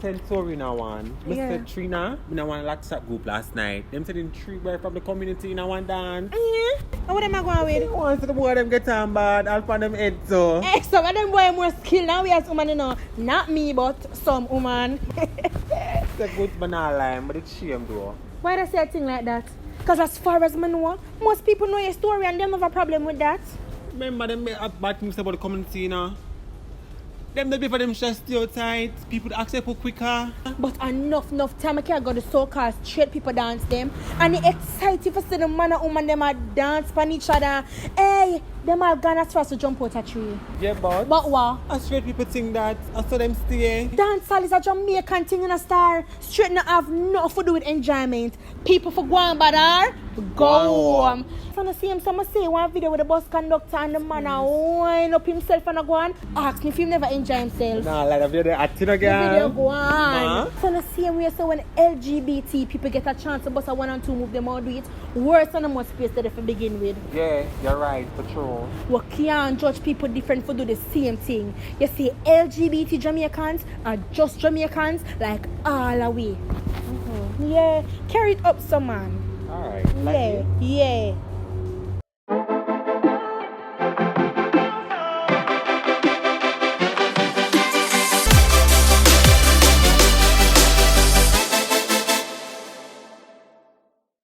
10 story in one. Yeah. Mr. Trina, in one WhatsApp group last night. Them said in 3 boys from the community in one dance. Yeah. And what am I going with? Once the boy them get on bad, I'll find them head so. Hey, some of them boy more skilled now we as woman, you know. Not me, but some woman. It's a good banana line, but it's shame though. Why they say a thing like that? Because as far as I know, most people know your story and them have a problem with that. Remember them make bad things about the community, you know? Them the for them just stereotypes, people accept quicker. But enough time I can't go to so-called straight people dance them. And it's exciting for see the man and woman them a dance on each other. Hey, them all gone as far as to jump out a tree. Yeah, but what? straight people think that, I saw them stay. Dancehall is a Jamaican thing in a star. Straight not have nothing to do with enjoyment. People for go on bad go home. So I see him, so I see one video with the bus conductor and the man a wind up himself and a go on. Ask me if he never enjoy himself. Nah, like the video acting The again. video go on. Huh? So I see him where so when LGBT people get a chance to bust a 1 and 2 move, them all do it. Worse than the most space that they for begin with. Yeah, you're right, for true. We can't judge people different for do the same thing. You see, LGBT Jamaicans are just Jamaicans like all away. Yeah, carry it up some man. Alright. Like Yeah.